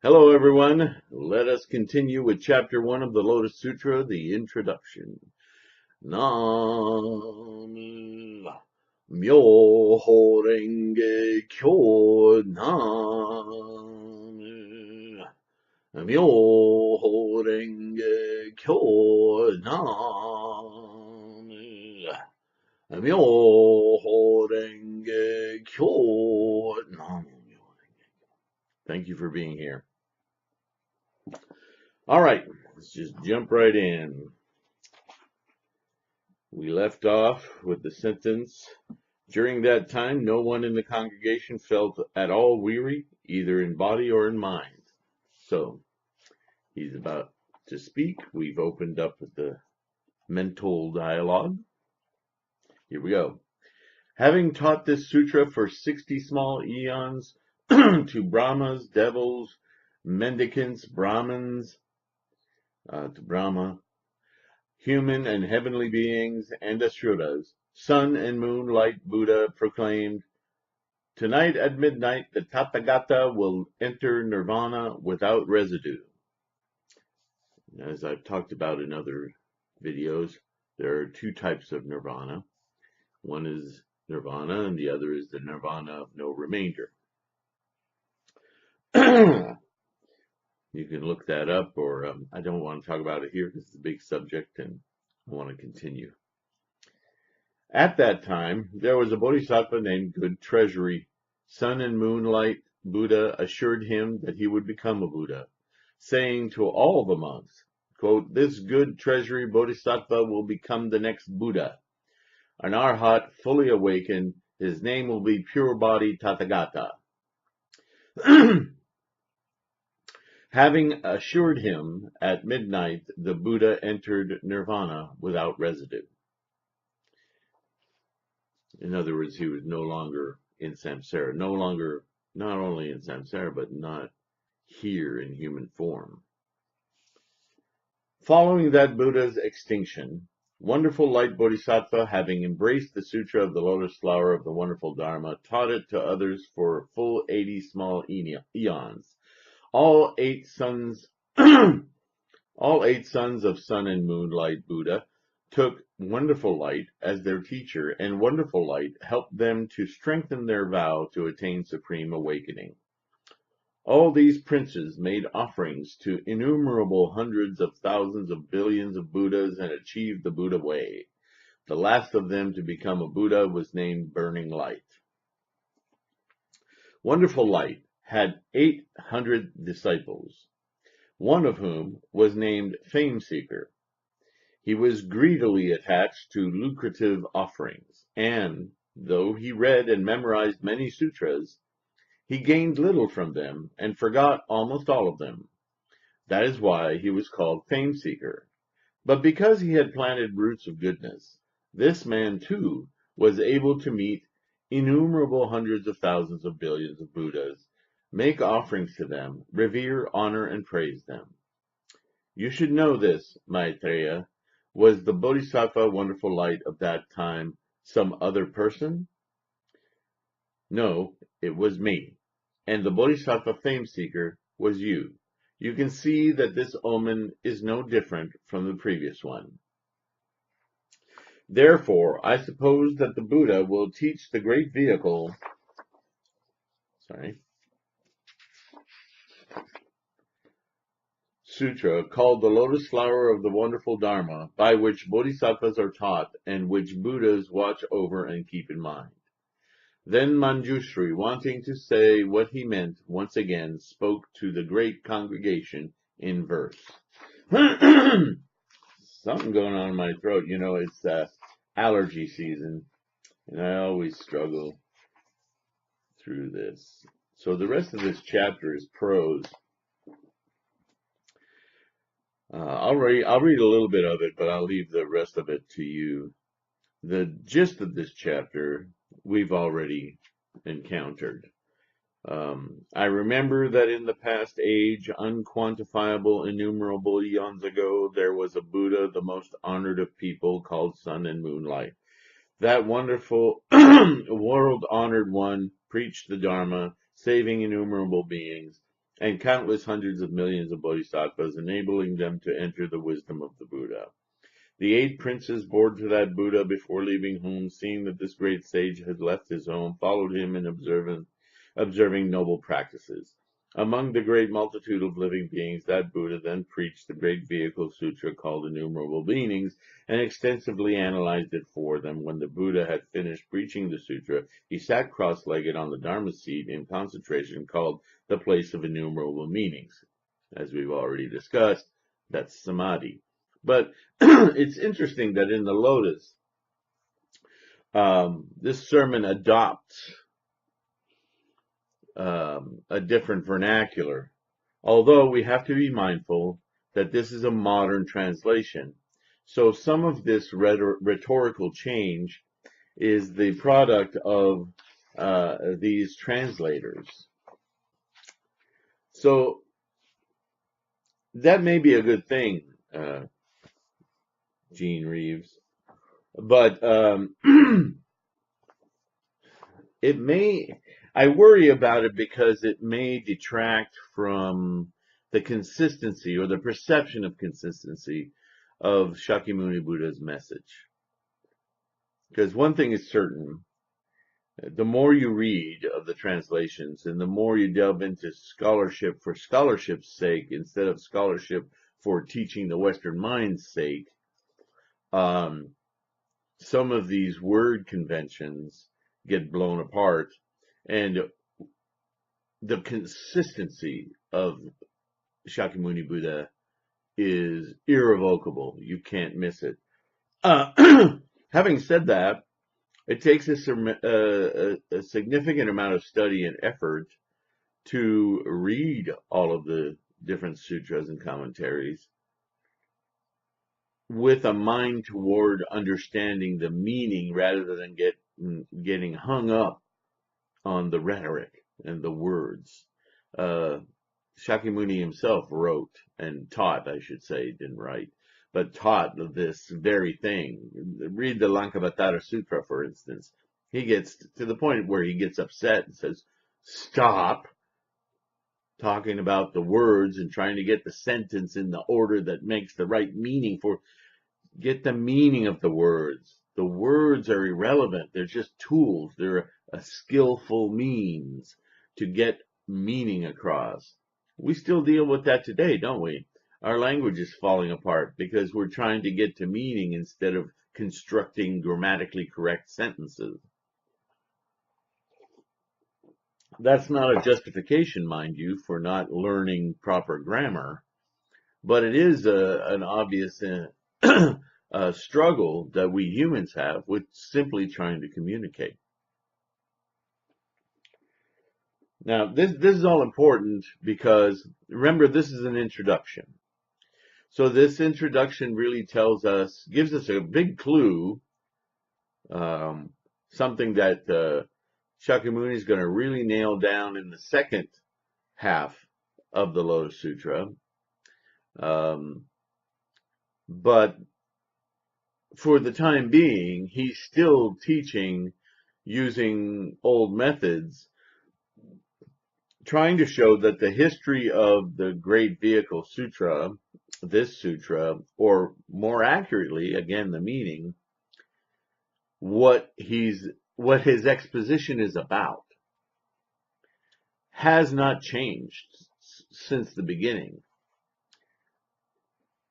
Hello, everyone. Let us continue with Chapter 1 of the Lotus Sutra, the introduction. Nam Myoho Renge Kyo. Nam Myoho Renge Kyo. Nam Myoho Renge Kyo. Nam. Thank you for being here. All right, let's just jump right in. We left off with the sentence, during that time, no one in the congregation felt at all weary, either in body or in mind. So, he's about to speak. We've opened up with the mental dialogue. Here we go. Having taught this sutra for 60 small eons to Brahmas, devils, mendicants, Brahmins, to Brahma, human and heavenly beings, and asuras, sun and moon light Buddha proclaimed, tonight at midnight the Tathagata will enter nirvana without residue. As I've talked about in other videos, there are two types of nirvana. One is nirvana and the other is the nirvana of no remainder. You can look that up, or I don't want to talk about it here because it's a big subject and I want to continue. At that time, there was a bodhisattva named Good Treasury. Sun and moonlight Buddha assured him that he would become a Buddha, saying to all the monks, quote, this Good Treasury bodhisattva will become the next Buddha. An arhat fully awakened, his name will be pure body Tathagata. Having assured him at midnight, the Buddha entered nirvana without residue. In other words, he was no longer in samsara, not only in samsara, but not here in human form. Following that Buddha's extinction, Wonderful Light Bodhisattva, having embraced the Sutra of the Lotus Flower of the Wonderful Dharma, taught it to others for a full 80 small eons. All eight sons of Sun and Moonlight Buddha took Wonderful Light as their teacher, and Wonderful Light helped them to strengthen their vow to attain supreme awakening. All these princes made offerings to innumerable hundreds of thousands of billions of Buddhas and achieved the Buddha way. The last of them to become a Buddha was named Burning Light. Wonderful Light had 800 disciples, one of whom was named Fame Seeker. He was greedily attached to lucrative offerings, and, though he read and memorized many sutras, he gained little from them and forgot almost all of them. That is why he was called Fame Seeker. But because he had planted roots of goodness, this man too was able to meet innumerable hundreds of thousands of billions of Buddhas, make offerings to them, revere, honor, and praise them. You should know this, Maitreya. Was the Bodhisattva Wonderful Light of that time some other person? No, it was me. And the Bodhisattva Fame Seeker was you. You can see that this omen is no different from the previous one. Therefore, I suppose that the Buddha will teach the great vehicle, Sutra called the Lotus Flower of the Wonderful Dharma, by which bodhisattvas are taught and which Buddhas watch over and keep in mind. Then Manjushri, wanting to say what he meant, once again spoke to the great congregation in verse. Something going on in my throat. You know, it's allergy season, and I always struggle through this. So the rest of this chapter is prose. I'll read a little bit of it, but I'll leave the rest of it to you. The gist of this chapter we've already encountered. I remember that in the past age, unquantifiable, innumerable eons ago, there was a Buddha, the most honored of people, called Sun and Moonlight. That wonderful, world-honored one preached the Dharma, saving innumerable beings. and countless hundreds of millions of bodhisattvas, enabling them to enter the wisdom of the Buddha. The 8 princes bore to that Buddha before leaving home, seeing that this great sage had left his home, followed him in observing noble practices. Among the great multitude of living beings, that Buddha then preached the great vehicle sutra called Innumerable Meanings and extensively analyzed it for them. When the Buddha had finished preaching the sutra, he sat cross-legged on the Dharma seat in concentration called the place of innumerable meanings. As we've already discussed, that's samadhi. But it's interesting that in the Lotus, this sermon adopts a different vernacular, although we have to be mindful that this is a modern translation. So some of this rhetorical change is the product of these translators. So that may be a good thing, Gene Reeves, but I worry about it because it may detract from the consistency or the perception of consistency of Shakyamuni Buddha's message. Because one thing is certain, the more you read of the translations and the more you delve into scholarship for scholarship's sake instead of scholarship for teaching the Western mind's sake, some of these word conventions get blown apart, and the consistency of Shakyamuni Buddha is irrevocable. You can't miss it. Having said that, it takes a significant amount of study and effort to read all of the different sutras and commentaries with a mind toward understanding the meaning rather than getting hung up on the rhetoric and the words. Shakyamuni himself wrote and taught, I should say, didn't write, but taught this very thing. Read the Lankavatara Sutra, for instance. He gets to the point where he gets upset and says, stop talking about the words and trying to get the sentence in the order that makes the right meaning get the meaning of the words. The words are irrelevant. They're just tools. They're a skillful means to get meaning across. We still deal with that today, don't we? Our language is falling apart because we're trying to get to meaning instead of constructing grammatically correct sentences. That's not a justification, mind you, for not learning proper grammar, but it is an obvious struggle that we humans have with simply trying to communicate. Now, this is all important because, remember, this is an introduction. So this introduction really gives us a big clue, something that Shakyamuni is going to really nail down in the second half of the Lotus Sutra. But for the time being, he's still teaching using old methods, trying to show that the history of the Great Vehicle Sutra, this sutra, or more accurately, again, the meaning, what his exposition is about, has not changed since the beginning.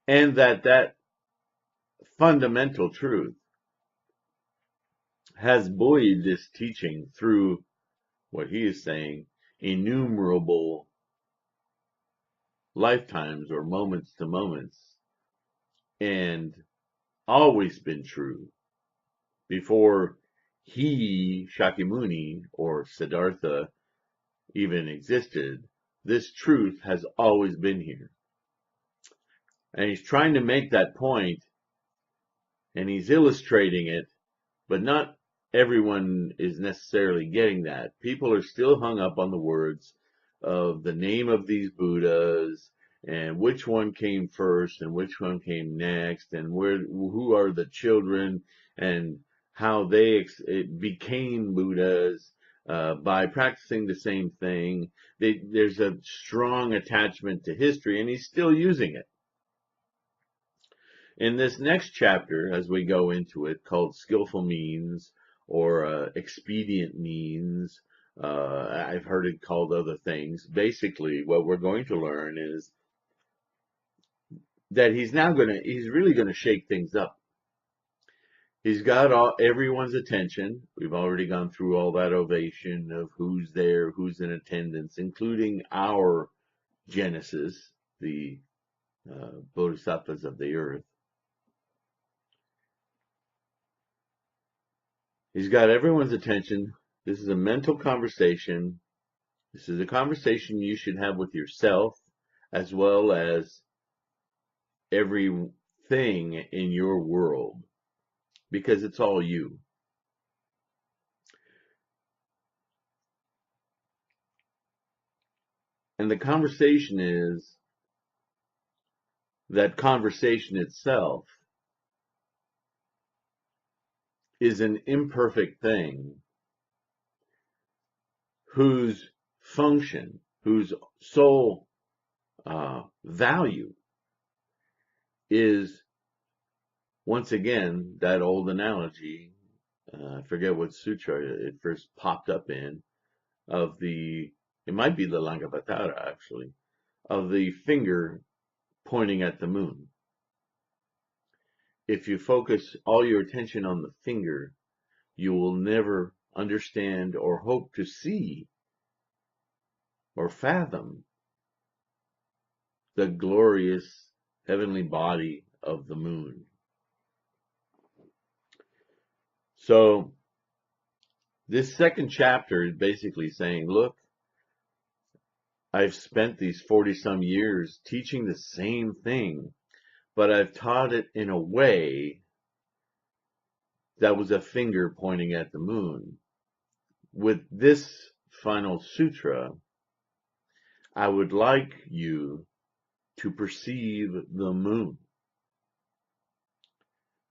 And that fundamental truth has buoyed this teaching through what he is saying, innumerable lifetimes or moments to moments, and always been true. Before he, Shakyamuni, or Siddhartha even existed, this truth has always been here. And he's trying to make that point, and he's illustrating it, but not everyone is necessarily getting that. People are still hung up on the words of the name of these Buddhas, and which one came first and which one came next, and who are the children, and how they became Buddhas. by practicing the same thing. There's a strong attachment to history, and he's still using it. In this next chapter, as we go into it, called Skillful Means or Expedient Means, I've heard it called other things. Basically, what we're going to learn is that he's really gonna shake things up. He's got everyone's attention. We've already gone through all that ovation of who's there, who's in attendance, including our Genesis, the bodhisattvas of the earth. He's got everyone's attention. This is a mental conversation. This is a conversation you should have with yourself as well as everything in your world, because it's all you. And the conversation is that conversation itself is an imperfect thing whose function, whose sole value is, once again, that old analogy, I forget what sutra it first popped up in, it might be the Lankavatara actually, of the finger pointing at the moon. If you focus all your attention on the finger, you will never understand or hope to see or fathom the glorious heavenly body of the moon. So this second chapter is basically saying, look, I've spent these 40 some years teaching the same thing, but I've taught it in a way that was a finger pointing at the moon. With this final sutra, I would like you to perceive the moon.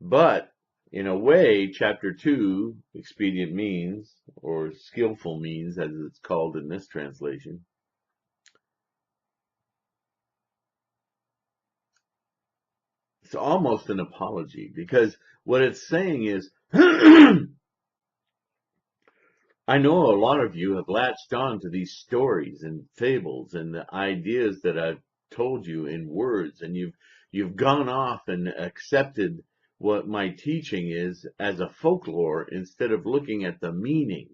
But in a way, chapter 2, Expedient Means, or Skillful Means, as it's called in this translation, it's almost an apology, because what it's saying is, I know a lot of you have latched on to these stories and fables and the ideas that I've told you in words, and you've gone off and accepted what my teaching is as a folklore instead of looking at the meaning.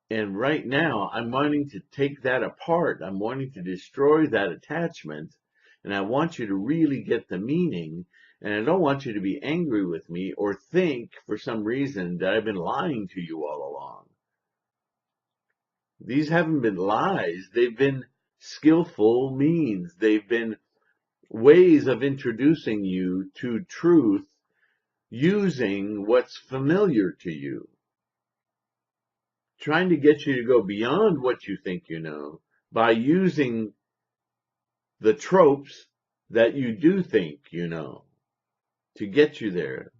And right now, I'm wanting to take that apart. I'm wanting to destroy that attachment, and I want you to really get the meaning. And I don't want you to be angry with me or think for some reason that I've been lying to you all along. These haven't been lies. They've been skillful means. They've been ways of introducing you to truth using what's familiar to you. Trying to get you to go beyond what you think you know by using the tropes that you do think you know to get you there.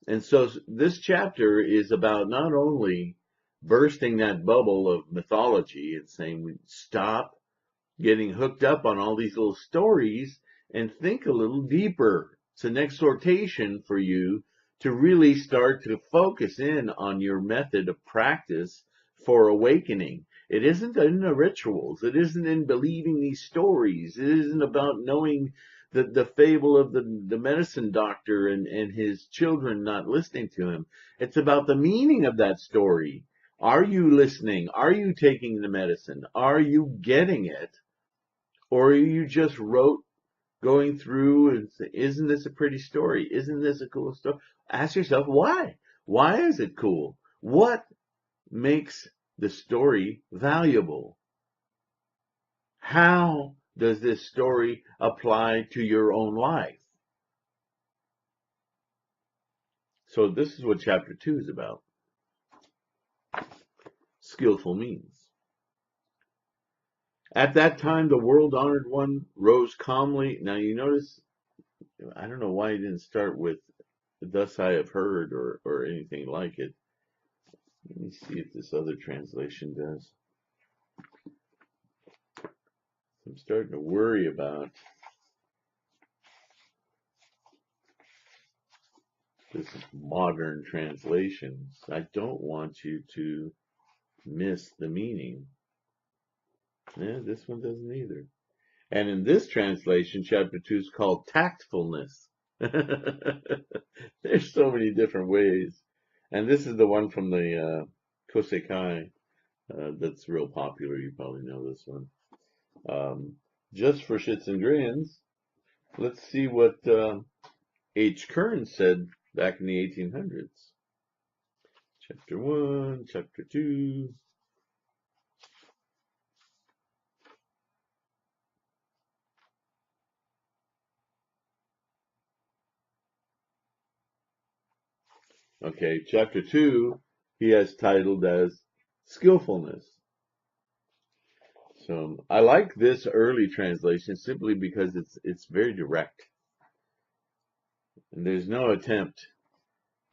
And so this chapter is about not only bursting that bubble of mythology and saying we stop getting hooked up on all these little stories and think a little deeper. It's an exhortation for you to really start to focus in on your method of practice for awakening. It isn't in the rituals. It isn't in believing these stories. It isn't about knowing the fable of the medicine doctor and his children not listening to him. It's about the meaning of that story. Are you listening? Are you taking the medicine? Are you getting it? Or are you just going through and say, isn't this a pretty story? Isn't this a cool story? Ask yourself, why? Why is it cool? What makes the story valuable? How does this story apply to your own life? So this is what chapter 2 is about. Skillful means. At that time, the world-honored one rose calmly. Now you notice, I don't know why he didn't start with thus I have heard or anything like it. Let me see if this other translation does. I'm starting to worry about this modern translation. I don't want you to miss the meaning. Yeah, this one doesn't either. And in this translation, chapter 2 is called tactfulness. There's so many different ways. And this is the one from the Kosekai that's real popular. You probably know this one. Just for shits and grins, let's see what H. Kern said back in the 1800s. Chapter 1, chapter 2. Okay, chapter 2, he has titled as Skillfulness. So I like this early translation simply because it's very direct. And there's no attempt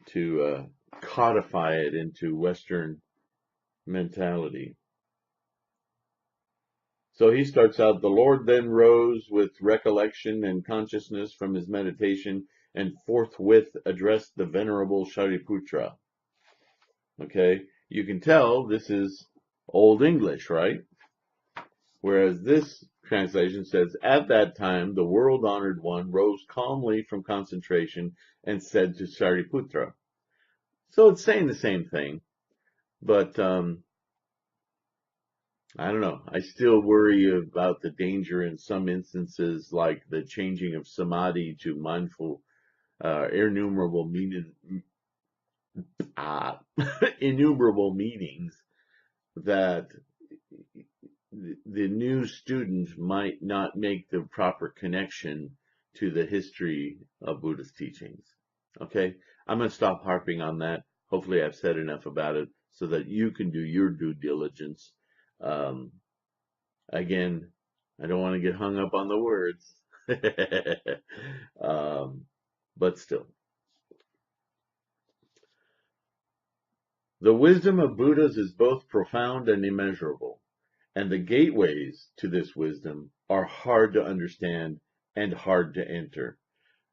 to codify it into Western mentality. So he starts out, the Lord then rose with recollection and consciousness from his meditation and forthwith addressed the venerable Shariputra. Okay, you can tell this is Old English, right? Whereas this translation says, at that time, the world-honored one rose calmly from concentration and said to Shariputra. So it's saying the same thing, but I don't know. I still worry about the danger in some instances, like the changing of samadhi to mindful, innumerable innumerable meanings that the new student might not make the proper connection to the history of Buddhist teachings. Okay, I'm going to stop harping on that. Hopefully I've said enough about it so that you can do your due diligence. Again, I don't want to get hung up on the words, but still. The wisdom of Buddhas is both profound and immeasurable, and the gateways to this wisdom are hard to understand and hard to enter.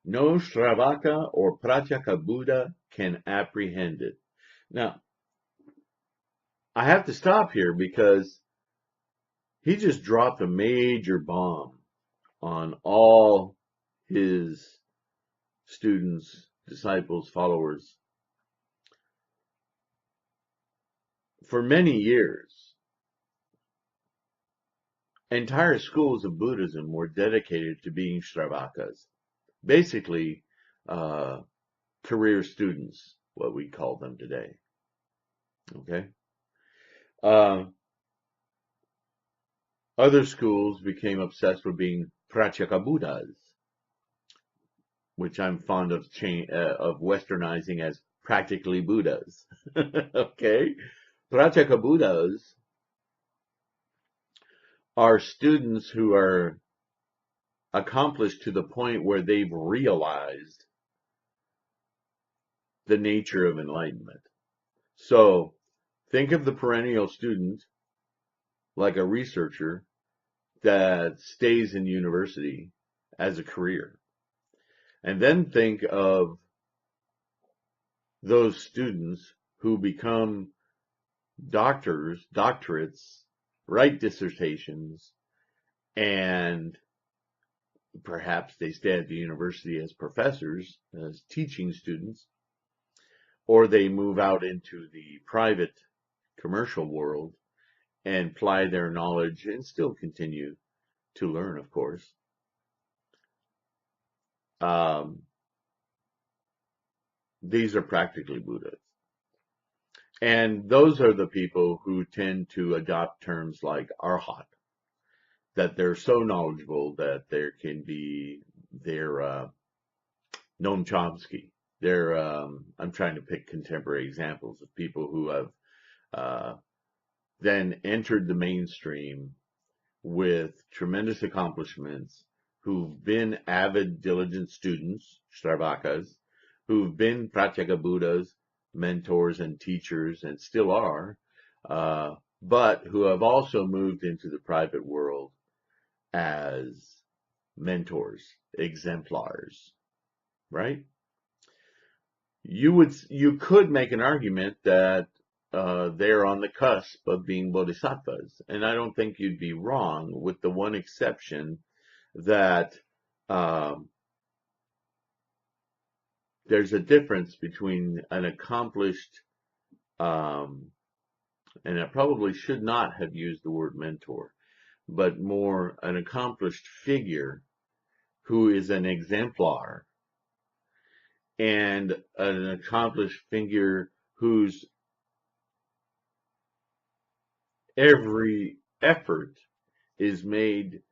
No Shravaka or Pratyeka Buddha can apprehend it. Now, I have to stop here because he just dropped a major bomb on all his students, disciples, followers. For many years, entire schools of Buddhism were dedicated to being Shravakas, basically career students, what we call them today. Okay. Other schools became obsessed with being Pratyeka Buddhas, which I'm fond of westernizing as practically Buddhas. Okay. Pratyeka Buddhas are students who are accomplished to the point where they've realized the nature of enlightenment. So think of the perennial student like a researcher that stays in university as a career. And then think of those students who become doctors, doctorates, write dissertations, and perhaps they stay at the university as professors, as teaching students, or they move out into the private commercial world and apply their knowledge and still continue to learn, of course. These are practically Buddhas. And those are the people who tend to adopt terms like arhat, that they're so knowledgeable that there can be their Noam Chomsky. They're I'm trying to pick contemporary examples of people who have then entered the mainstream with tremendous accomplishments, who've been avid, diligent students, Shravakas, who've been Pratyeka Buddhas, mentors and teachers, and still are, but who have also moved into the private world as mentors, exemplars, right? You could make an argument that they're on the cusp of being bodhisattvas, and I don't think you'd be wrong, with the one exception that there's a difference between an accomplished, and I probably should not have used the word mentor, but more an accomplished figure who is an exemplar, and an accomplished figure whose every effort is made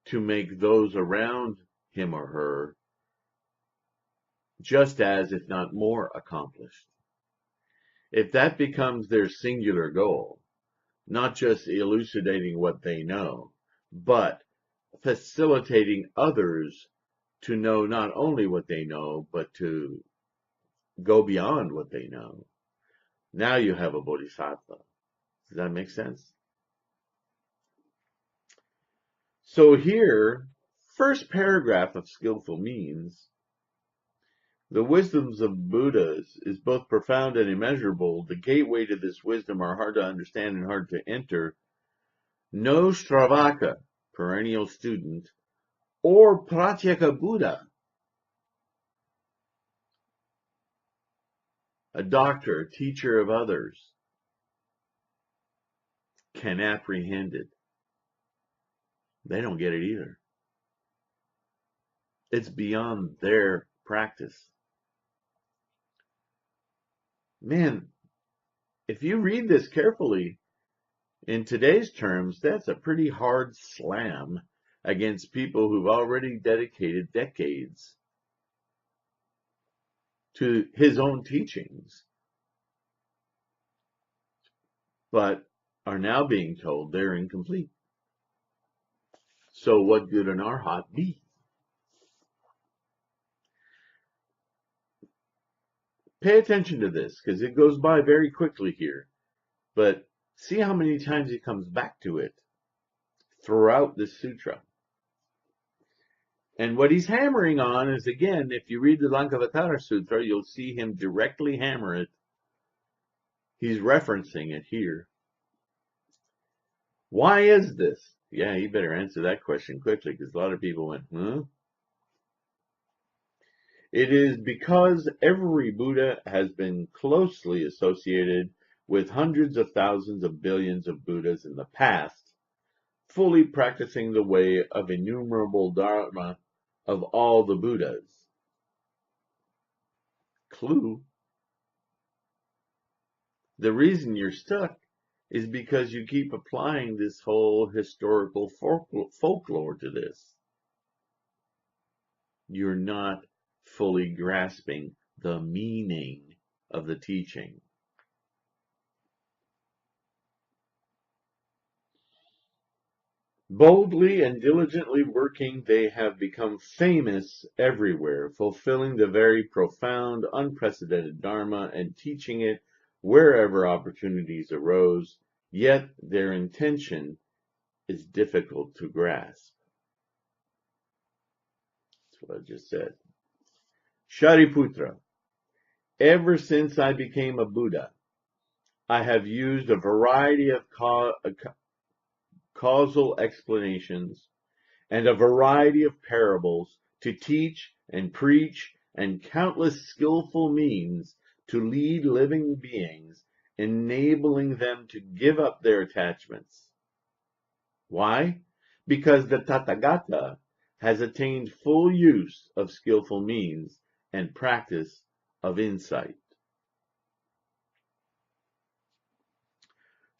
to make those around him or her just as, if not more, accomplished. If that becomes their singular goal, not just elucidating what they know, but facilitating others to know not only what they know, but to go beyond what they know, now you have a bodhisattva. Does that make sense? So here, first paragraph of Skillful means, the wisdoms of Buddhas is both profound and immeasurable. The gateway to this wisdom are hard to understand and hard to enter. No Shravaka, perennial student, or Pratyeka Buddha, a doctor, a teacher of others, can apprehend it. They don't get it either. It's beyond their practice. Man, if you read this carefully, in today's terms, that's a pretty hard slam against people who've already dedicated decades to his own teachings, but are now being told they're incomplete. So what good an arhat be? Pay attention to this, because it goes by very quickly here, but see how many times he comes back to it throughout this sutra. And what he's hammering on is, again, if you read the Lankavatara Sutra, you'll see him directly hammer it. He's referencing it here. Why is this? Yeah, you better answer that question quickly, because a lot of people went, huh? It is because every Buddha has been closely associated with hundreds of thousands of billions of Buddhas in the past, fully practicing the way of innumerable dharma of all the Buddhas. Clue. The reason you're stuck is because you keep applying this whole historical folklore to this. You're not fully grasping the meaning of the teaching. Boldly and diligently working, they have become famous everywhere, fulfilling the very profound, unprecedented Dharma and teaching it wherever opportunities arose, yet their intention is difficult to grasp. That's what I just said. Shariputra, ever since I became a Buddha, I have used a variety of causal explanations and a variety of parables to teach and preach, and countless skillful means to lead living beings, enabling them to give up their attachments. Why? Because the Tathagata has attained full use of skillful means and practice of insight.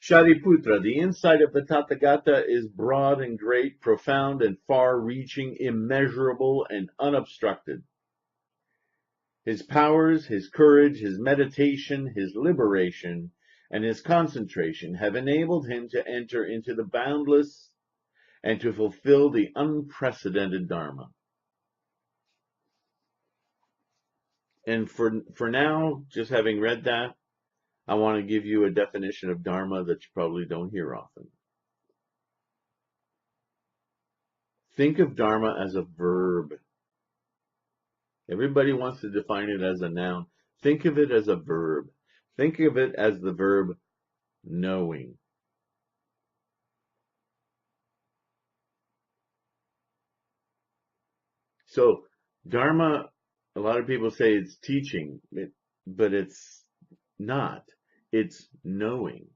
Shariputra, the insight of the Tathagata is broad and great, profound and far-reaching, immeasurable and unobstructed. His powers, his courage, his meditation, his liberation, and his concentration have enabled him to enter into the boundless and to fulfill the unprecedented Dharma. And for now, just having read that, I want to give you a definition of Dharma that you probably don't hear often. Think of Dharma as a verb. Everybody wants to define it as a noun. Think of it as a verb. Think of it as the verb knowing. So, Dharma, a lot of people say it's teaching, but it's not. It's knowing.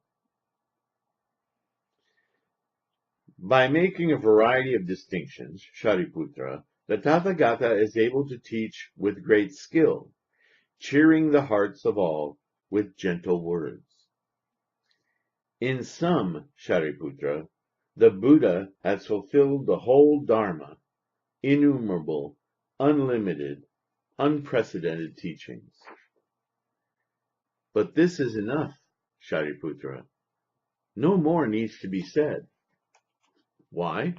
By making a variety of distinctions, Shariputra, the Tathagata is able to teach with great skill, cheering the hearts of all with gentle words. In sum, Shariputra, the Buddha has fulfilled the whole Dharma, innumerable, unlimited, unprecedented teachings. But this is enough, Shariputra. No more needs to be said. Why?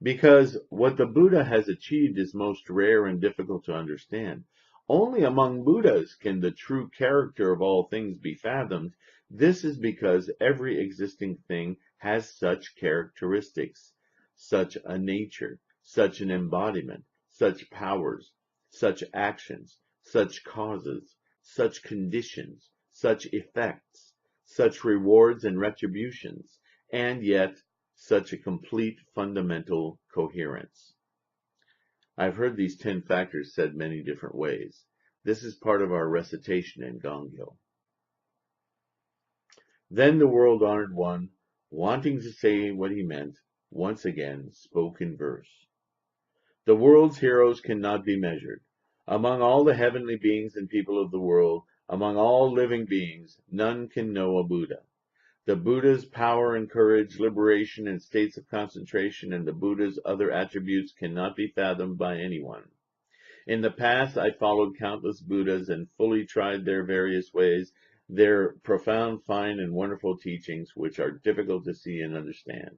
Because what the Buddha has achieved is most rare and difficult to understand. Only among Buddhas can the true character of all things be fathomed. This is because every existing thing has such characteristics, such a nature, such an embodiment, such powers, such actions, such causes, such conditions, such effects, such rewards and retributions, and yet such a complete fundamental coherence. I've heard these 10 factors said many different ways. This is part of our recitation in Gongyo. Then the world-honored one, wanting to say what he meant, once again spoke in verse. The world's heroes cannot be measured. Among all the heavenly beings and people of the world, among all living beings, none can know a Buddha. The Buddha's power and courage, liberation and states of concentration, and the Buddha's other attributes cannot be fathomed by anyone. In the past, I followed countless Buddhas and fully tried their various ways, their profound, fine, and wonderful teachings, which are difficult to see and understand.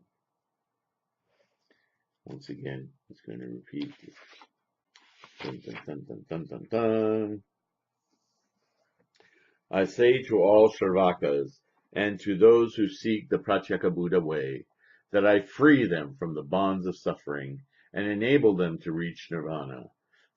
Once again, it's going to repeat. Dun, dun, dun, dun, dun, dun, dun. I say to all Shravakas, and to those who seek the Pratyeka Buddha way, that I free them from the bonds of suffering and enable them to reach nirvana.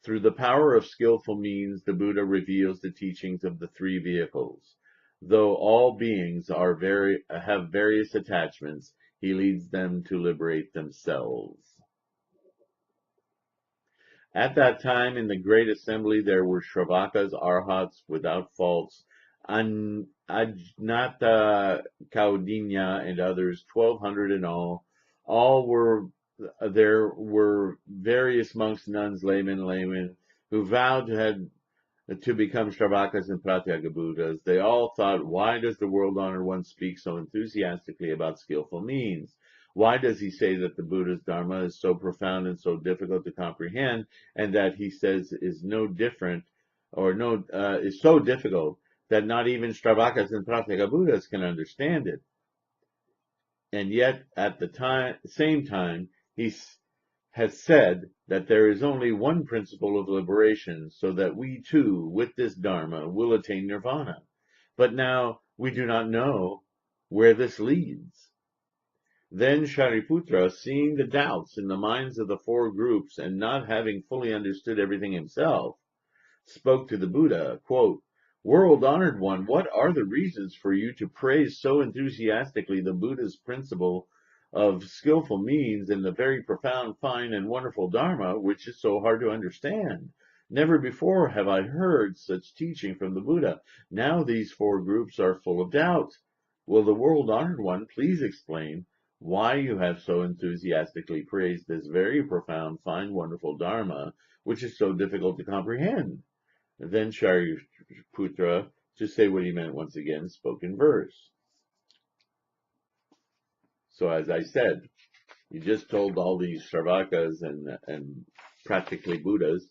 Through the power of skillful means, the Buddha reveals the teachings of the three vehicles. Though all beings have various attachments, he leads them to liberate themselves. At that time, in the great assembly, there were Shravakas, Arhats without faults, Ajnata, Kaudinya, and others, 1,200 in all. There were various monks, nuns, laymen, who vowed to become Shravakas and Pratyeka Buddhas. They all thought, why does the world-honored one speak so enthusiastically about skillful means? Why does he say that the Buddha's Dharma is so profound and so difficult to comprehend, and that he says is is so difficult that not even Shravakas and Pratyeka Buddhas can understand it? And yet, at the same time, he has said that there is only one principle of liberation, so that we too, with this Dharma, will attain nirvana. But now we do not know where this leads. Then Shariputra, seeing the doubts in the minds of the four groups and not having fully understood everything himself, spoke to the Buddha, quote, World-honored one, what are the reasons for you to praise so enthusiastically the Buddha's principle of skillful means and the very profound, fine, and wonderful Dharma, which is so hard to understand? Never before have I heard such teaching from the Buddha. Now these four groups are full of doubt. Will the world-honored one please explain why you have so enthusiastically praised this very profound, fine, wonderful Dharma, which is so difficult to comprehend? Then Shariputra, to say what he meant once again, spoke in verse. So as I said, he just told all these Shravakas and practically Buddhas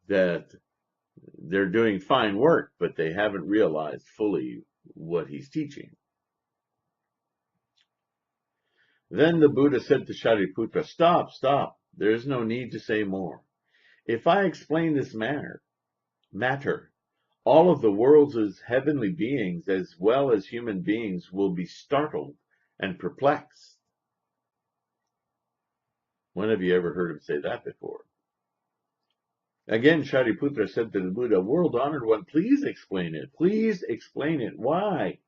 that they're doing fine work, but they haven't realized fully what he's teaching. Then the Buddha said to Shariputra, stop, there is no need to say more. If I explain this matter, all of the world's heavenly beings as well as human beings will be startled and perplexed. When have you ever heard him say that before? Again, Shariputra said to the Buddha, "World-honored one, please explain it. Please explain it. Why?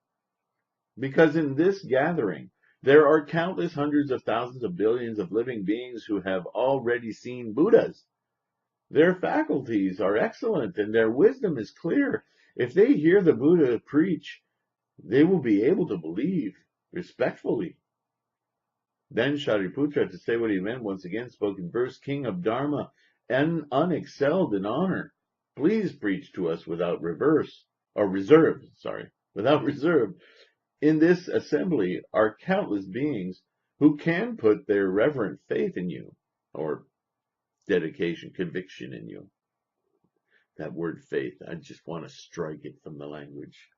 Because in this gathering, there are countless hundreds of thousands of billions of living beings who have already seen Buddhas. Their faculties are excellent and their wisdom is clear. If they hear the Buddha preach, they will be able to believe respectfully." Then Shariputra, to say what he meant, once again spoke in verse, "King of Dharma, and unexcelled in honor, please preach to us without without reserve. In this assembly are countless beings who can put their reverent faith in you," or dedication, conviction in you. That word faith, I just want to strike it from the language.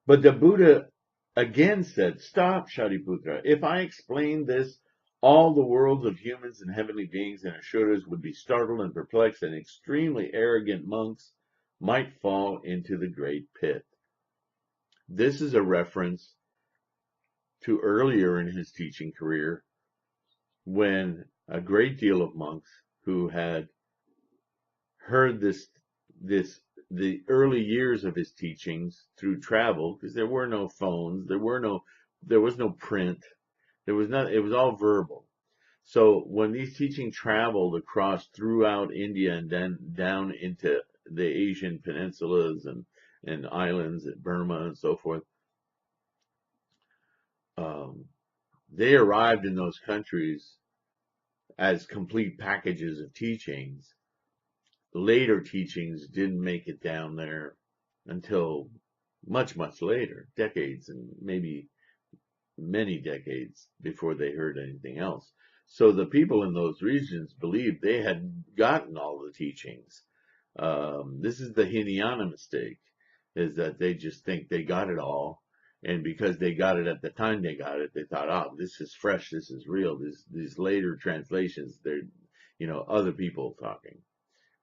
But the Buddha again said, "Stop, Shariputra. If I explained this, all the worlds of humans and heavenly beings and Ashuras would be startled and perplexed, and extremely arrogant monks might fall into the great pit." This is a reference to earlier in his teaching career, when a great deal of monks who had heard the early years of his teachings through travel, because there were no phones, there was no print, it was all verbal. So when these teachings traveled across throughout India and then down into the Asian peninsulas and islands, Burma and so forth, they arrived in those countries as complete packages of teachings. Later teachings didn't make it down there until much, much later, decades and maybe many decades before they heard anything else. So the people in those regions believed they had gotten all the teachings. This is the Hinayana mistake, is that they just think they got it all. And because they got it at the time they got it, they thought, "Oh, this is fresh, this is real." These later translations, they're, other people talking.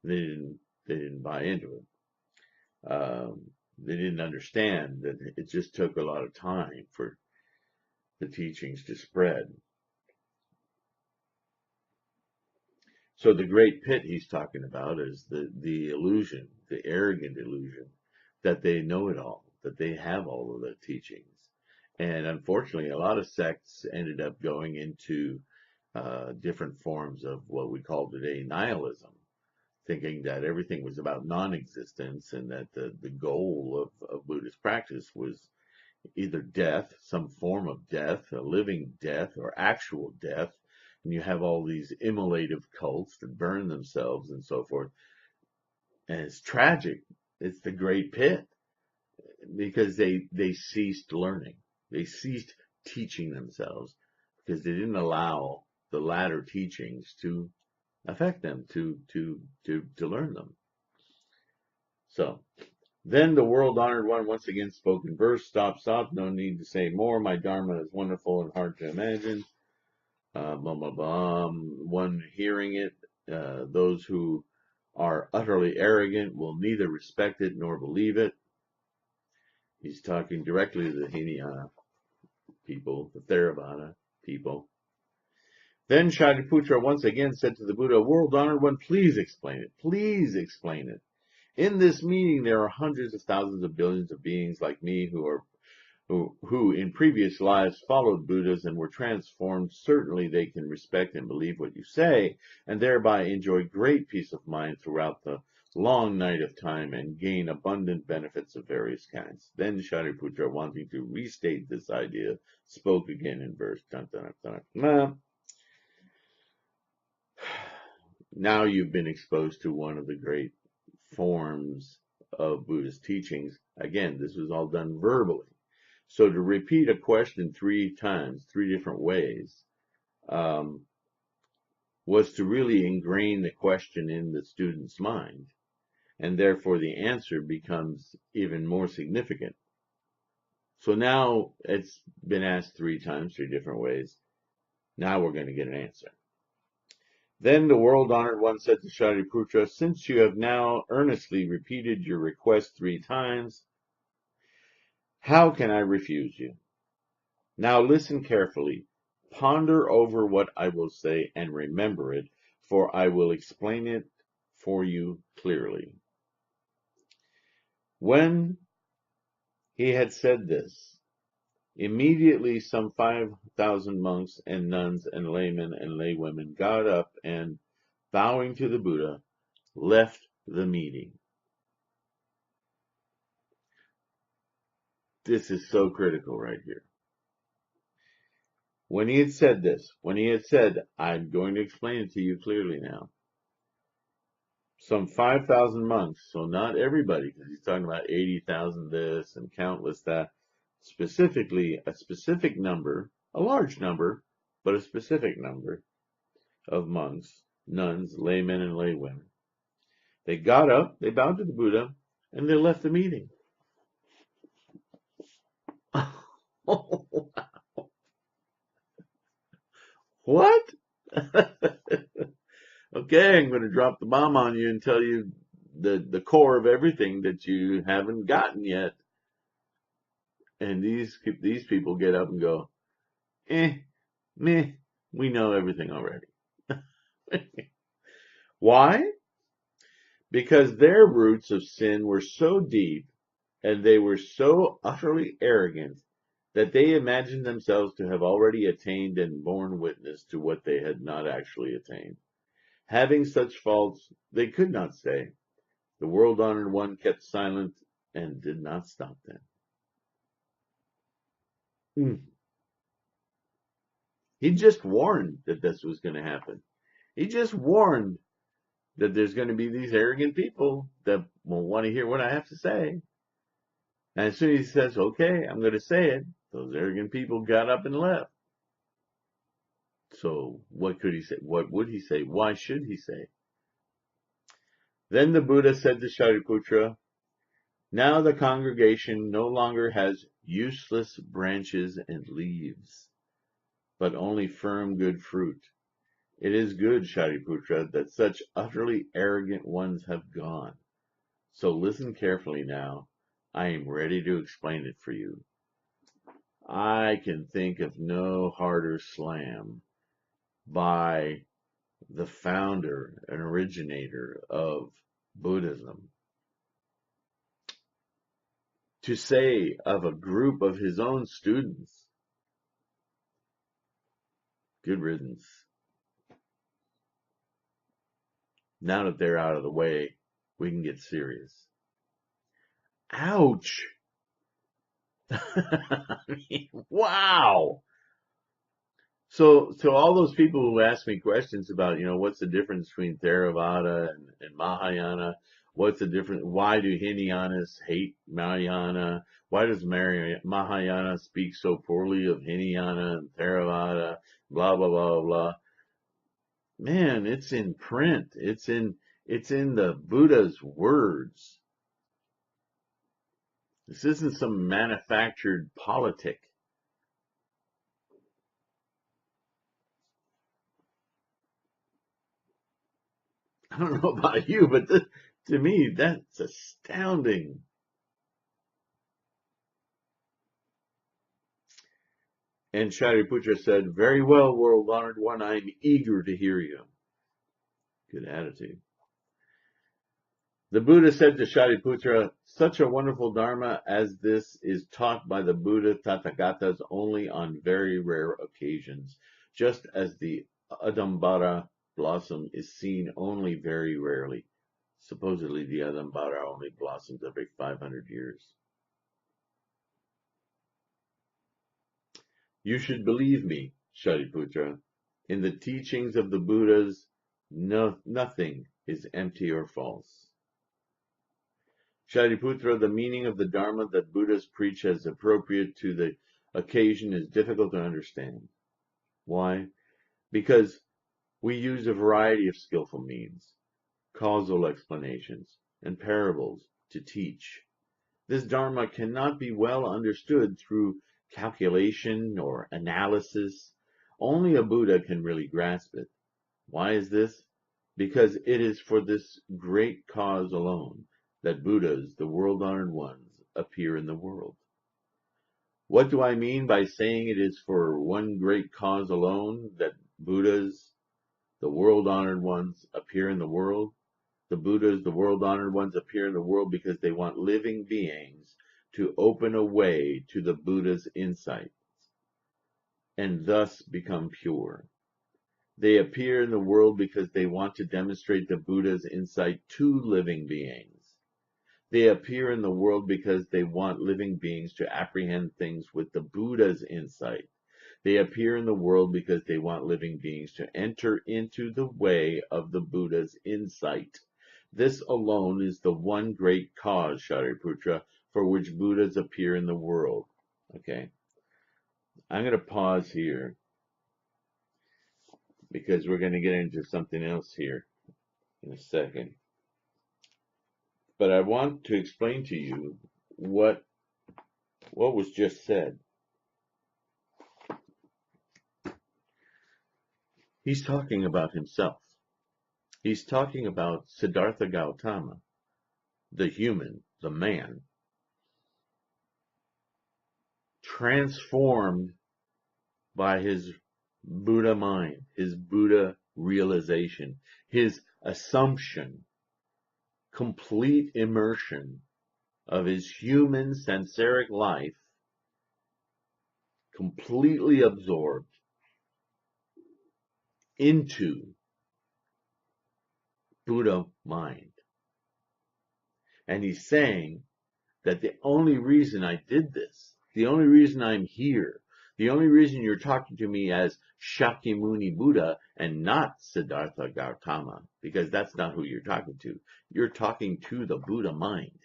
They didn't buy into it. They didn't understand that it just took a lot of time for the teachings to spread. So the great pit he's talking about is the illusion, the arrogant illusion that they know it all, that they have all of the teachings. And unfortunately, a lot of sects ended up going into different forms of what we call today nihilism, thinking that everything was about non-existence and that the goal of Buddhist practice was either death, some form of death, a living death, or actual death. And you have all these immolative cults that burn themselves and so forth. And it's tragic. It's the great pit, because they ceased learning. They ceased teaching themselves because they didn't allow the latter teachings to affect them, to learn them. So then the world-honored one once again spoke in verse, "Stop, no need to say more. My Dharma is wonderful and hard to imagine." One hearing it, those who are utterly arrogant will neither respect it nor believe it. He's talking directly to the Hinayana people, the Theravada people. Then Shariputra once again said to the Buddha, "World-honored one, please explain it. Please explain it. In this meeting, there are hundreds of thousands of billions of beings like me who in previous lives followed Buddhas and were transformed. Certainly they can respect and believe what you say, and thereby enjoy great peace of mind throughout the long night of time and gain abundant benefits of various kinds." Then Shariputra, wanting to restate this idea, spoke again in verse. Dun, dun, dun, dun. Now you've been exposed to one of the great forms of Buddhist teachings. Again, this was all done verbally. So to repeat a question 3 times, 3 different ways, was to really ingrain the question in the student's mind. And therefore the answer becomes even more significant. So now it's been asked 3 times, 3 different ways. Now we're going to get an answer. Then the world-honored one said to Shariputra, since you have now earnestly repeated your request 3 times, how can I refuse you? Now listen carefully, ponder over what I will say, and remember it, for I will explain it for you clearly. When he had said this, immediately some 5,000 monks and nuns and laymen and laywomen got up and, bowing to the Buddha, left the meeting. This is so critical right here. When he had said this, when he had said, I'm going to explain it to you clearly now, some 5,000 monks, so not everybody, because he's talking about 80,000 this and countless that, specifically a specific number, a large number, but a specific number of monks, nuns, laymen, and laywomen. They got up, they bowed to the Buddha, and they left the meeting. What? Okay, I'm going to drop the bomb on you and tell you the core of everything that you haven't gotten yet. And these people get up and go, meh, we know everything already. Why? Because their roots of sin were so deep and they were so utterly arrogant that they imagined themselves to have already attained and borne witness to what they had not actually attained. Having such faults, they could not stay. The world-honored one kept silent and did not stop them. He just warned that this was going to happen. He just warned that there's going to be these arrogant people that won't want to hear what I have to say. And as soon as he says, okay, I'm going to say it, those arrogant people got up and left. So what could he say? What would he say? Why should he say? Then the Buddha said to Shariputra, now the congregation no longer has useless branches and leaves, but only firm good fruit. It is good, Shariputra, that such utterly arrogant ones have gone. So listen carefully now. I am ready to explain it for you. I can think of no harder slam by the founder and originator of Buddhism to say of a group of his own students, good riddance. Now that they're out of the way, we can get serious. Ouch! I mean, wow! So all those people who ask me questions about, what's the difference between Theravada and Mahayana? What's the difference? Why do Hinayanas hate Mahayana? Why does Mahayana speak so poorly of Hinayana and Theravada? Blah, blah, blah, blah. Man, it's in print. It's in the Buddha's words. This isn't some manufactured politic. I don't know about you, but to me, that's astounding. And Shariputra said, very well, world-honored one, I am eager to hear you. Good attitude. The Buddha said to Shariputra, such a wonderful dharma as this is taught by the Buddha Tathagatas only on very rare occasions, just as the Adambara blossom is seen only very rarely. Supposedly the Adambara only blossoms every 500 years. You should believe me, Shariputra. In the teachings of the Buddhas, nothing is empty or false. Shariputra, the meaning of the Dharma that Buddhas preach as appropriate to the occasion is difficult to understand. Why? Because we use a variety of skillful means, causal explanations, and parables to teach. This Dharma cannot be well understood through calculation or analysis. Only a Buddha can really grasp it. Why is this? Because it is for this great cause alone that Buddhas, the world-honored ones, appear in the world. What do I mean by saying it is for one great cause alone that Buddhas, the world-honored ones, appear in the world? The Buddhas, the world-honored ones, appear in the world because they want living beings to open a way to the Buddha's insight and thus become pure. They appear in the world because they want to demonstrate the Buddha's insight to living beings. They appear in the world because they want living beings to apprehend things with the Buddha's insight. They appear in the world because they want living beings to enter into the way of the Buddha's insight. This alone is the one great cause, Shariputra, for which Buddhas appear in the world. Okay, I'm going to pause here because we're going to get into something else here in a second. But I want to explain to you what was just said. He's talking about himself. He's talking about Siddhartha Gautama, the human, the man, transformed by his Buddha mind, his Buddha realization, his assumption, complete immersion of his human samsaric life, completely absorbed into Buddha mind. And he's saying that the only reason I did this, the only reason I'm here, the only reason you're talking to me as Shakyamuni Buddha and not Siddhartha Gautama, because that's not who you're talking to. You're talking to the Buddha mind.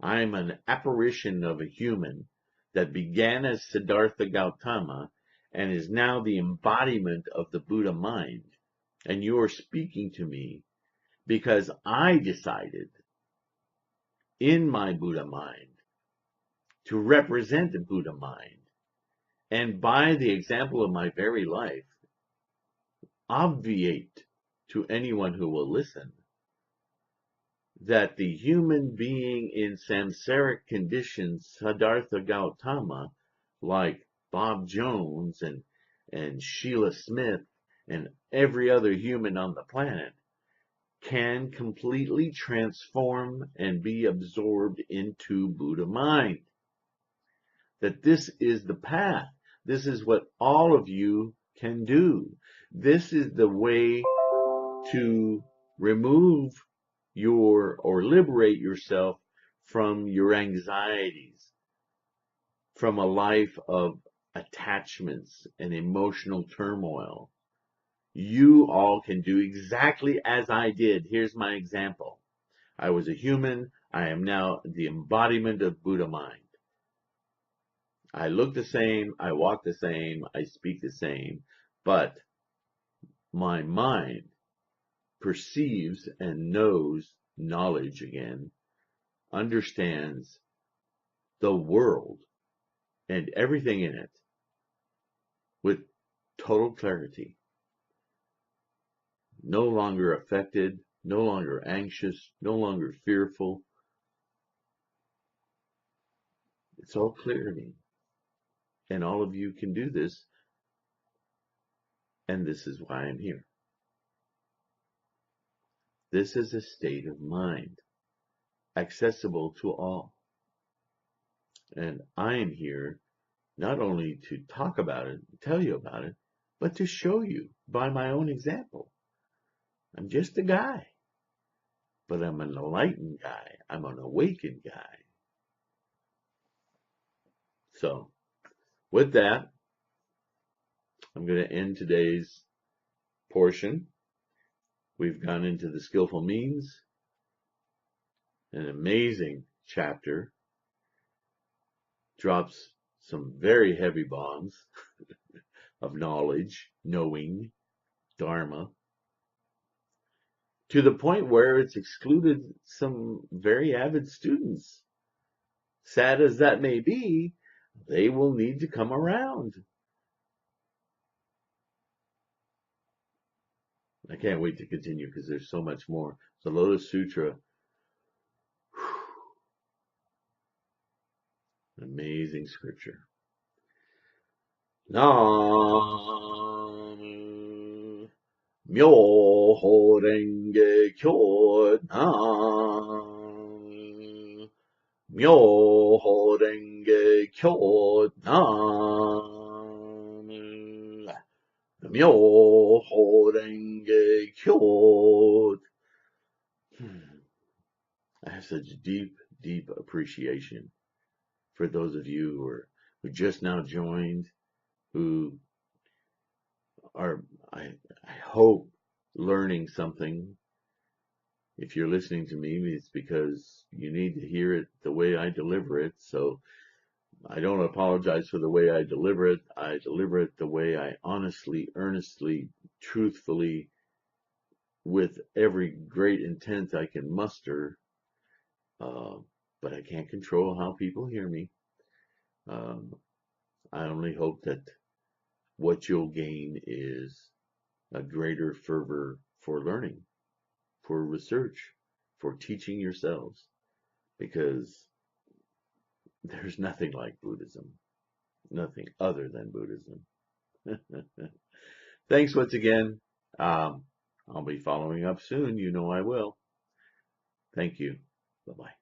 I'm an apparition of a human that began as Siddhartha Gautama and is now the embodiment of the Buddha mind. And you are speaking to me because I decided in my Buddha mind to represent the Buddha mind, and by the example of my very life, obviate to anyone who will listen that the human being in samsaric conditions, Siddhartha Gautama, like Bob Jones and Sheila Smith and every other human on the planet, can completely transform and be absorbed into Buddha mind. That this is the path. This is what all of you can do. This is the way to remove or liberate yourself from your anxieties, from a life of attachments and emotional turmoil. You all can do exactly as I did. Here's my example. I was a human. I am now the embodiment of Buddha mind. I look the same, I walk the same, I speak the same, but my mind perceives and knows knowledge again, understands the world and everything in it with total clarity. No longer affected, no longer anxious, no longer fearful. It's all clear to me. And all of you can do this, and this is why I'm here. This is a state of mind, accessible to all. And I am here not only to talk about it, tell you about it, but to show you by my own example. I'm just a guy, but I'm an enlightened guy. I'm an awakened guy. So, with that, I'm going to end today's portion. We've gone into the skillful means, an amazing chapter, drops some very heavy bombs of knowledge, knowing, dharma, to the point where it's excluded some very avid students. Sad as that may be, they will need to come around. I can't wait to continue because there's so much more. The Lotus Sutra, amazing scripture. Nam Myoho Renge Kyo. Nam Myoho Renge Kyo. Nam Myoho Renge Kyo. I have such deep, deep appreciation for those of you who just now joined, who are, I hope, learning something. If you're listening to me, it's because you need to hear it the way I deliver it. So I don't apologize for the way I deliver it. I deliver it the way I honestly, earnestly, truthfully, with every great intent I can muster. But I can't control how people hear me. I only hope that what you'll gain is a greater fervor for learning, for research, for teaching yourselves, because there's nothing like Buddhism, nothing other than Buddhism. Thanks once again. I'll be following up soon. You know I will. Thank you. Bye-bye.